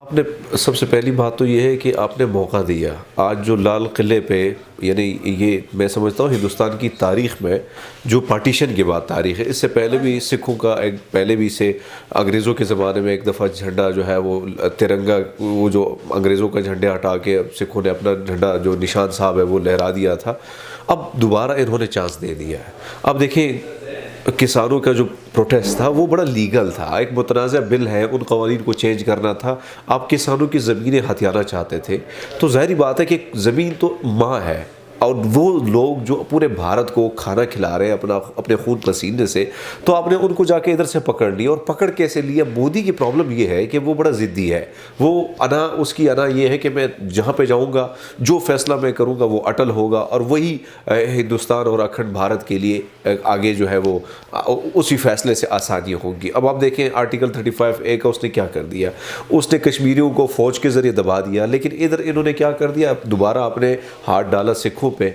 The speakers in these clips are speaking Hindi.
आपने सबसे पहली बात तो ये है कि आपने मौका दिया। आज जो लाल किले पे, यानी ये मैं समझता हूँ हिंदुस्तान की तारीख़ में जो पार्टीशन के बाद तारीख़ है, इससे पहले भी सिखों का एक पहले भी से अंग्रेज़ों के ज़माने में एक दफ़ा झंडा जो है वो तिरंगा, वो जो अंग्रेज़ों का झंडे हटा के सिखों ने अपना झंडा जो निशान साहब है वो लहरा दिया था। अब दोबारा इन्होंने चांस दे दिया है। अब देखिए, किसानों का जो प्रोटेस्ट था वो बड़ा लीगल था, एक मुतनाज़ा बिल है, उन कवानीन को चेंज करना था। आप किसानों की ज़मीनें हथियाना चाहते थे, तो ज़ाहिर बात है कि ज़मीन तो माँ है, और वो लोग जो पूरे भारत को खाना खिला रहे हैं अपने खून पसीने से, तो आपने उनको जाके इधर से पकड़ लिया। और पकड़ कैसे लिया? मोदी की प्रॉब्लम ये है कि वो बड़ा ज़िद्दी है। वो उसकी अना ये है कि मैं जहाँ पे जाऊँगा, जो फैसला मैं करूँगा वो अटल होगा, और वही हिंदुस्तान और अखंड भारत के लिए आगे जो है वो उसी फैसले से आसानियाँ होंगी। अब आप देखें आर्टिकल 35A का उसने क्या कर दिया, उसने कश्मीरियों को फ़ौज के ज़रिए दबा दिया। लेकिन इधर इन्होंने क्या कर दिया, दोबारा आपने हाथ डाला सिखों पे।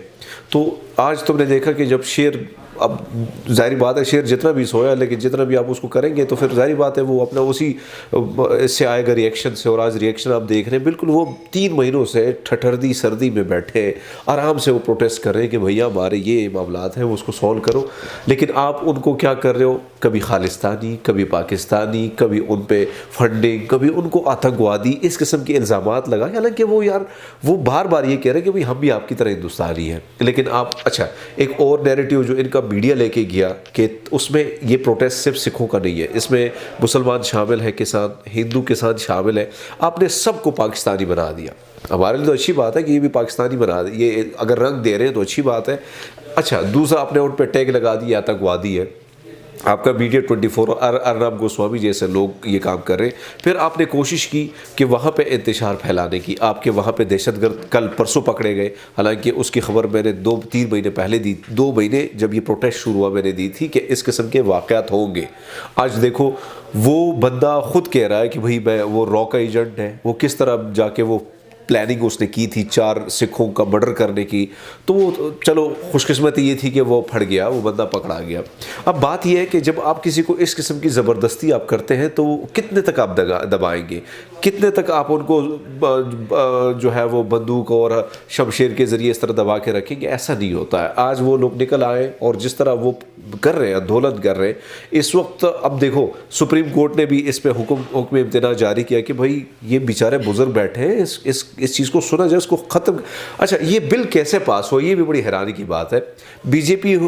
तो आज तुमने देखा कि जब शेर, अब जाहिर बात है शेर जितना भी सोया, लेकिन जितना भी आप उसको करेंगे तो फिर जाहिर बात है वो अपना उसी इससे आएगा रिएक्शन से। और आज रिएक्शन आप देख रहे हैं, बिल्कुल वो 3 महीनों से ठठरदी सर्दी में बैठे आराम से वो प्रोटेस्ट कर रहे हैं कि भैया हमारे ये मामलात हैं, वो उसको सॉल्व करो। लेकिन आप उनको क्या कर रहे हो, कभी खालिस्तानी, कभी पाकिस्तानी, कभी उन पे फंडिंग, कभी उनको आतंकवादी, इस किस्म के इल्ज़ामात लगा। हालांकि वो यार वो बार बार ये कह रहे हैं कि भाई हम भी आपकी तरह हिंदुस्तानी हैं। लेकिन आप अच्छा, एक और नैरेटिव जो इनका मीडिया लेके गया कि उसमें ये प्रोटेस्ट सिर्फ सिखों का नहीं है, इसमें मुसलमान शामिल है, किसान, हिंदू किसान शामिल है। आपने सबको पाकिस्तानी बना दिया। हमारे लिए तो अच्छी बात है कि ये भी पाकिस्तानी बना दे, ये अगर रंग दे रहे हैं तो अच्छी बात है। अच्छा, दूसरा आपने उन पर टैग लगा दिया आतंकवादी है। आपका मीडिया 24 अर्नब गोस्वामी जैसे लोग ये काम कर रहे हैं। फिर आपने कोशिश की कि वहाँ पे इंतशार फैलाने की, आपके वहाँ पे दहशतगर्द कल परसों पकड़े गए। हालांकि उसकी खबर मैंने 2-3 महीने पहले दी, 2 महीने जब ये प्रोटेस्ट शुरू हुआ मैंने दी थी कि इस किस्म के वाक़यात होंगे। आज देखो वो बंदा खुद कह रहा है कि भाई मैं वो रॉ का एजेंट है। वो किस तरह जाके वो प्लानिंग उसने की थी 4 सिखों का मर्डर करने की। तो वो चलो खुशकिस्मती ये थी कि वो फट गया, वो बंदा पकड़ा गया। अब बात यह है कि जब आप किसी को इस किस्म की ज़बरदस्ती आप करते हैं तो कितने तक आप दबाएंगे, कितने तक आप उनको जो है वो बंदूक और शमशेर के ज़रिए इस तरह दबा के रखेंगे? ऐसा नहीं होता है। आज वो लोग निकल आए और जिस तरह वो कर रहे हैं, आंदोलन कर रहे हैं इस वक्त। अब देखो सुप्रीम कोर्ट ने भी इस पे हुक्म इम्तना जारी किया कि भाई ये बेचारे बुजुर्ग बैठे हैं, इस चीज़ को सुना जाए, इसको ख़त्म। अच्छा, ये बिल कैसे पास हो, ये भी बड़ी हैरानी की बात है। बीजेपी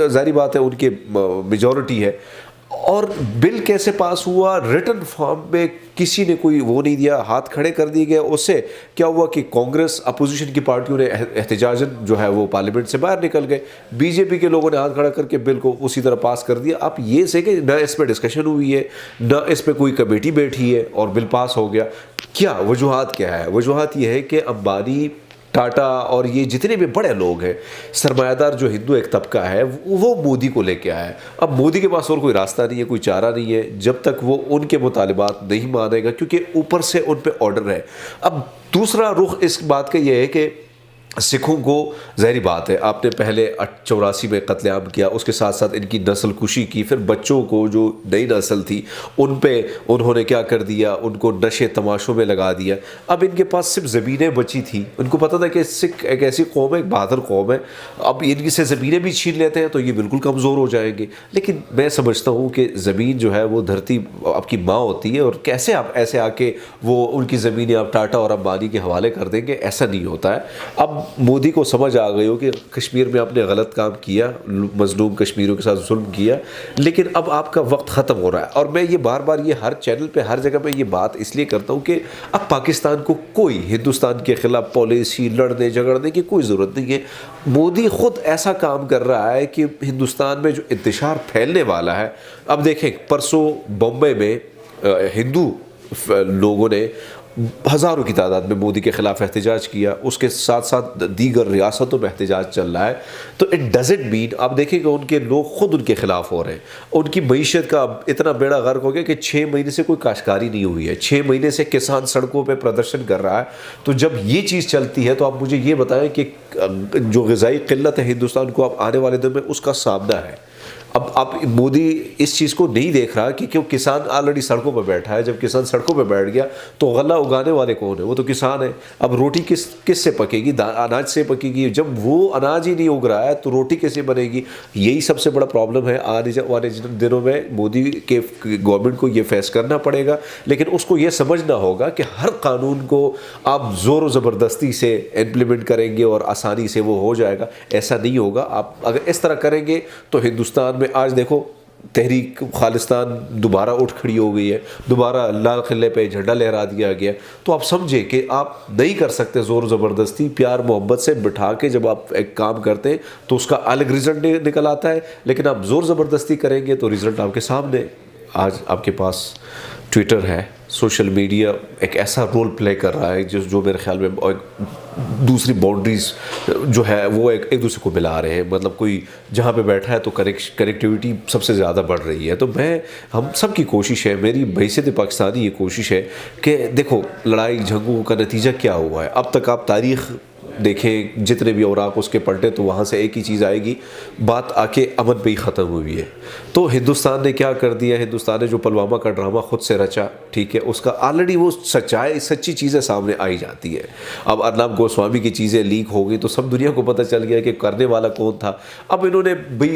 जारी बात है उनके मेजॉरिटी है, और बिल कैसे पास हुआ? रिटन फॉर्म में किसी ने कोई वो नहीं दिया, हाथ खड़े कर दिए गए। उससे क्या हुआ कि कांग्रेस अपोजिशन की पार्टियों ने एहतजाजन जो है वो पार्लियामेंट से बाहर निकल गए। बीजेपी के लोगों ने हाथ खड़ा करके बिल को उसी तरह पास कर दिया। आप ये से कि न इस पर डिस्कशन हुई है, न इस पर कोई कमेटी बैठी है, और बिल पास हो गया। क्या वजूहात क्या है? वजूहात ये है कि अंबानी, टाटा और ये जितने भी बड़े लोग हैं, सरमायादार जो हिंदू एक तबका है, वो मोदी को लेके आया है। अब मोदी के पास और कोई रास्ता नहीं है, कोई चारा नहीं है, जब तक वो उनके मुतालिबात नहीं मानेगा, क्योंकि ऊपर से उन पे ऑर्डर है। अब दूसरा रुख इस बात का ये है कि सिखों को ज़ाहिर बात है आपने पहले 84 में कत्लेआम किया, उसके साथ साथ इनकी नस्ल कुशी की। फिर बच्चों को जो नई नस्ल थी उन पे उन्होंने क्या कर दिया, उनको नशे तमाशों में लगा दिया। अब इनके पास सिर्फ ज़मीनें बची थी। उनको पता था कि सिख एक ऐसी कौम है, एक बहादुर कौम है, अब इनकी से ज़मीनें भी छीन लेते हैं तो ये बिल्कुल कमज़ोर हो जाएंगे। लेकिन मैं समझता हूँ कि ज़मीन जो है वो धरती आपकी माँ होती है, और कैसे आप ऐसे आके वो उनकी ज़मीनें आप टाटा और अंबानी के हवाले कर देंगे? ऐसा नहीं होता है। अब मोदी को समझ आ गई हो कि कश्मीर में आपने गलत काम किया, मजलूम कश्मीरियों के साथ जुल्म किया, लेकिन अब आपका वक्त ख़त्म हो रहा है। और मैं ये बार बार ये हर चैनल पे हर जगह पे ये बात इसलिए करता हूँ कि अब पाकिस्तान को कोई हिंदुस्तान के ख़िलाफ़ पॉलिसी लड़ने झगड़ने की कोई ज़रूरत नहीं है। मोदी ख़ुद ऐसा काम कर रहा है कि हिंदुस्तान में जो इंतशार फैलने वाला है। अब देखें परसों बम्बई में हिंदू लोगों ने हज़ारों की तादाद में मोदी के ख़िलाफ़ एहतजाज किया, उसके साथ साथ दीगर रियासतों में एहतजाज चल रहा है। तो इट डज़ंट मीन, आप देखेंगे उनके लोग ख़ुद उनके ख़िलाफ़ हो रहे हैं। उनकी मईशत का इतना बेड़ा गर्क हो गया कि 6 महीने से कोई काश्तकारी नहीं हुई है, 6 महीने से किसान सड़कों पर प्रदर्शन कर रहा है। तो जब ये चीज़ चलती है तो आप मुझे ये बताएं कि जो ग़िज़ाई क़िल्लत है हिंदुस्तान को अब आने वाले दिन में उसका सामना है, अब मोदी इस चीज़ को नहीं देख रहा कि क्यों किसान ऑलरेडी सड़कों पर बैठा है। जब किसान सड़कों पर बैठ गया तो गला उगाने वाले कौन है? वो तो किसान है। अब रोटी किस से पकेगी? अनाज से पकेगी। जब वो अनाज ही नहीं उग रहा है तो रोटी कैसे बनेगी? यही सबसे बड़ा प्रॉब्लम है। आने वाले दिनों में मोदी के गवर्नमेंट को ये फेस करना पड़ेगा, लेकिन उसको ये समझना होगा कि हर कानून को आप ज़ोर ज़बरदस्ती से इम्प्लीमेंट करेंगे और आसानी से वो हो जाएगा, ऐसा नहीं होगा। आप अगर इस तरह करेंगे तो हिंदुस्तान में आज देखो तहरीक खालिस्तान दोबारा उठ खड़ी हो गई है, दोबारा लाल किले पे झंडा लहरा दिया गया। तो आप समझे कि आप नहीं कर सकते ज़ोर ज़बरदस्ती, प्यार मोहब्बत से बिठा के जब आप एक काम करते हैं तो उसका अलग रिजल्ट निकल आता है। लेकिन आप ज़ोर ज़बरदस्ती करेंगे तो रिज़ल्ट आपके सामने। आज आपके पास ट्विटर है, सोशल मीडिया एक ऐसा रोल प्ले कर रहा है जो मेरे ख्याल में दूसरी बाउंड्रीज जो है वो एक दूसरे को मिला रहे हैं। मतलब कोई जहाँ पे बैठा है तो कनेक्टिविटी सबसे ज़्यादा बढ़ रही है। तो हम सब की कोशिश है, मेरी हैसियत पाकिस्तानी ये कोशिश है कि देखो लड़ाई झगड़ों का नतीजा क्या हुआ है। अब तक आप तारीख़ देखें, जितने भी औराक उसके पलटे तो वहाँ से एक ही चीज़ आएगी, बात आके अमन पे ही ख़त्म हुई है। तो हिंदुस्तान ने क्या कर दिया? हिंदुस्तान ने जो पुलवामा का ड्रामा खुद से रचा, ठीक है, उसका ऑलरेडी वो सच्ची चीज़ें सामने आई जाती है। अब अर्नब गोस्वामी की चीज़ें लीक हो गई तो सब दुनिया को पता चल गया कि करने वाला कौन था। अब इन्होंने भी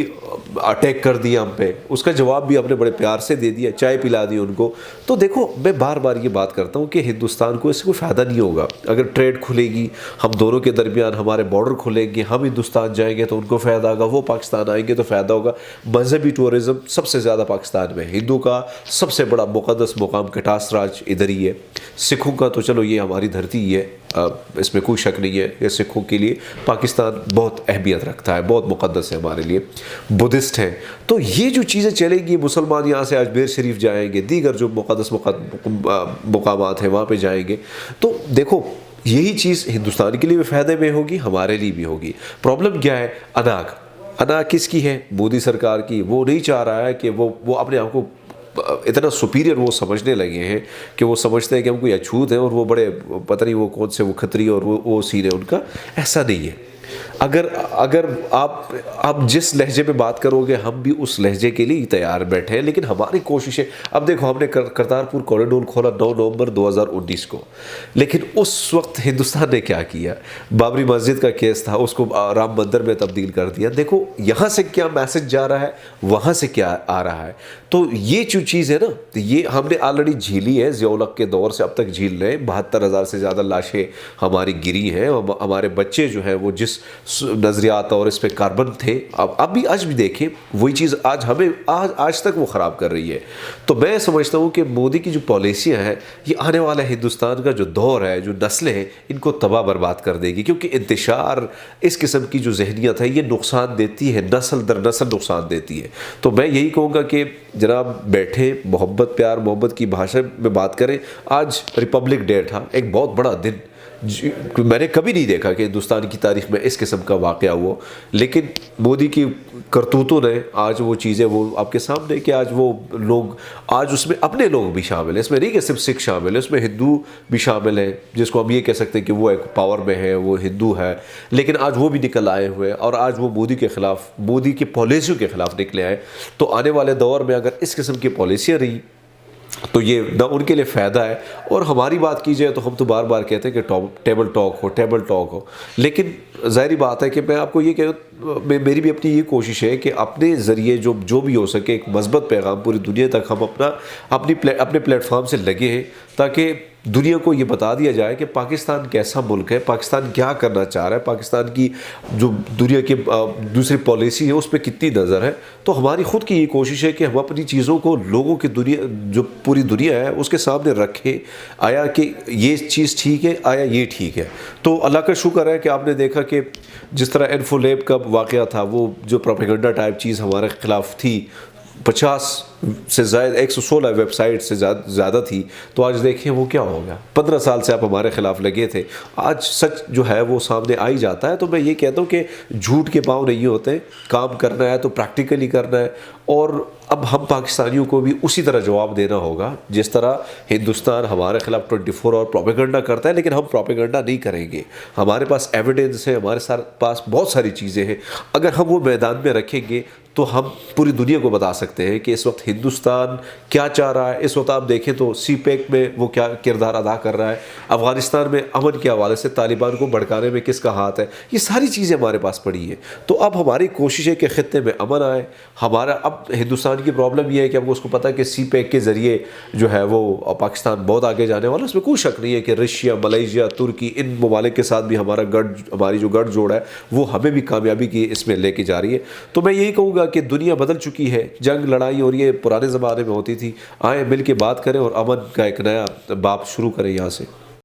अटैक कर दिया हम पे, उसका जवाब भी हमने बड़े प्यार से दे दिया, चाय पिला दी उनको। तो देखो मैं बार बार ये बात करता हूँ कि हिंदुस्तान को इससे कोई फ़ायदा नहीं होगा। अगर ट्रेड खुलेगी, हम दोनों के दरमियान हमारे बॉर्डर खुलेंगे, हम हिंदुस्तान जाएंगे तो उनको फ़ायदा होगा, वो पाकिस्तान आएंगे तो फ़ायदा होगा। मजहबी टूरिज़म सबसे ज़्यादा पाकिस्तान में, हिंदू का सबसे बड़ा मुक़द्दस मुकाम कटास राज इधर ही है। सिखों का तो चलो ये हमारी धरती ही है, इसमें कोई शक नहीं है। ये सिखों के लिए पाकिस्तान बहुत अहमियत रखता है, बहुत मुक़द्दस है हमारे लिए। बुद्धिस्ट हैं तो ये जो चीज़ें चलेंगी, मुसलमान यहाँ से अजमेर शरीफ जाएंगे, दीगर जो मुक़द्दस मुकामात हैं वहाँ पर जाएंगे। तो देखो यही चीज़ हिंदुस्तान के लिए भी फ़ायदे में होगी, हमारे लिए भी होगी। प्रॉब्लम क्या है? अना किसकी है? मोदी सरकार की। वो नहीं चाह रहा है कि वो अपने आप को इतना सुपीरियर वो समझने लगे हैं कि वो समझते हैं कि हम कोई अछूत हैं और वो बड़े पता नहीं वो कौन से वो खतरी और वो सीन है उनका। ऐसा नहीं है। अगर आप जिस लहजे में बात करोगे हम भी उस लहजे के लिए तैयार बैठे हैं। लेकिन हमारी कोशिश है, अब देखो हमने करतारपुर कॉरिडोर खोला 9 नवंबर 2019 को, लेकिन उस वक्त हिंदुस्तान ने क्या किया? बाबरी मस्जिद का केस था, उसको राम मंदिर में तब्दील कर दिया। देखो यहाँ से क्या मैसेज जा रहा है, वहाँ से क्या आ रहा है। तो ये जो चीज़ है ना, तो ये हमने ऑलरेडी झीली है, ज़िया-उल-हक के दौर से अब तक झील रहे हैं। 72,000 से ज़्यादा लाशें हमारी गिरी हैं। हमारे बच्चे जो हैं वो जिस नज़रियात और इस पे कार्बन थे, अब भी आज भी देखें वही चीज़ आज हमें आज तक वो ख़राब कर रही है। तो मैं समझता हूँ कि मोदी की जो पॉलिसियाँ हैं ये आने वाला हिंदुस्तान का जो दौर है, जो नस्लें हैं, इनको तबाह बर्बाद कर देगी। क्योंकि इंतशार इस किस्म की जो जहनियत है ये नुकसान देती है, नस्ल दर नस्ल नुकसान देती है। तो मैं यही कहूँगा कि जनाब बैठे मोहब्बत प्यार मोहब्बत की भाषा में बात करें। आज रिपब्लिक डे था, एक बहुत बड़ा दिन। मैंने कभी नहीं देखा कि हिंदुस्तान की तारीख में इस किस्म का वाक़या हुआ, लेकिन मोदी की करतूतों ने आज वो चीज़ें वो आपके सामने कि आज वो लोग, आज उसमें अपने लोग भी शामिल हैं। इसमें नहीं कि सिर्फ सिख शामिल है, उसमें हिंदू भी शामिल हैं, जिसको हम ये कह सकते हैं कि वो एक पावर में है, वो हिंदू है, लेकिन आज वो भी निकल आए हुए हैं और आज वो मोदी के ख़िलाफ़, मोदी की पॉलिसियों के ख़िलाफ़ निकले आए। तो आने वाले दौर में अगर इस किस्म की पॉलिसियाँ रही तो ये न उनके लिए फ़ायदा है। और हमारी बात की जाए तो हम तो बार बार कहते हैं कि टेबल टॉक हो, लेकिन ज़ाहिरी बात है कि मैं आपको ये कह, मेरी भी अपनी ये कोशिश है कि अपने ज़रिए जो भी हो सके एक मस्बत पैगाम पूरी दुनिया तक हम अपने प्लेटफॉर्म से लगे हैं, ताकि दुनिया को ये बता दिया जाए कि पाकिस्तान कैसा मुल्क है, पाकिस्तान क्या करना चाह रहा है, पाकिस्तान की जो दुनिया की दूसरी पॉलिसी है उस पर कितनी नज़र है। तो हमारी ख़ुद की ये कोशिश है कि हम अपनी चीज़ों को लोगों की दुनिया, जो पूरी दुनिया है उसके सामने रखें, आया कि ये चीज़ ठीक है, आया ये ठीक है। तो अल्लाह का शुक्र है कि आपने देखा कि जिस तरह इन्फोलेब का वाक़या था, वो जो प्रोपेगेंडा टाइप चीज़ हमारे ख़िलाफ़ थी, 50 से ज़्यादा 116 वेबसाइट से ज़्यादा थी, तो आज देखें वो क्या हो गया। 15 साल से आप हमारे ख़िलाफ़ लगे थे, आज सच जो है वो सामने आ ही जाता है। तो मैं ये कहता हूँ कि झूठ के पाँव नहीं होते, काम करना है तो प्रैक्टिकली करना है। और अब हम पाकिस्तानियों को भी उसी तरह जवाब देना होगा जिस तरह हिंदुस्तान हमारे ख़िलाफ़ 24 आवर प्रोपेगेंडा करता है, लेकिन हम प्रोपेगेंडा नहीं करेंगे। हमारे पास एविडेंस है, हमारे पास बहुत सारी चीज़ें हैं। अगर हम वो मैदान में रखेंगे तो हम पूरी दुनिया को बता सकते हैं कि इस वक्त हिंदुस्तान क्या चाह रहा है। इस वक्त आप देखें तो CPEC में वो क्या किरदार अदा कर रहा है, अफ़गानिस्तान में अमन के हवाले से तालिबान को भड़काने में किसका हाथ है, ये सारी चीज़ें हमारे पास पड़ी हैं। तो अब हमारी कोशिश है कि ख़ित्ते में अमन आए। हमारा अब हिंदुस्तान की प्रॉब्लम ये है कि अब उसको पता है कि CPEC के ज़रिए जो है वो पाकिस्तान बहुत आगे जाने वाला है। उसमें कोई शक नहीं है कि रशिया, मलेशिया, तुर्की, इन ममालिक के साथ भी हमारी जो गठजोड़ है वो हमें भी कामयाबी की इसमें लेके जा रही है। तो मैं यही कहूँगा कि दुनिया बदल चुकी है, जंग लड़ाई और ये पुराने ज़माने में होती थी। आए मिल के बात करें और अमन का एक नया बाब शुरू करें यहाँ से।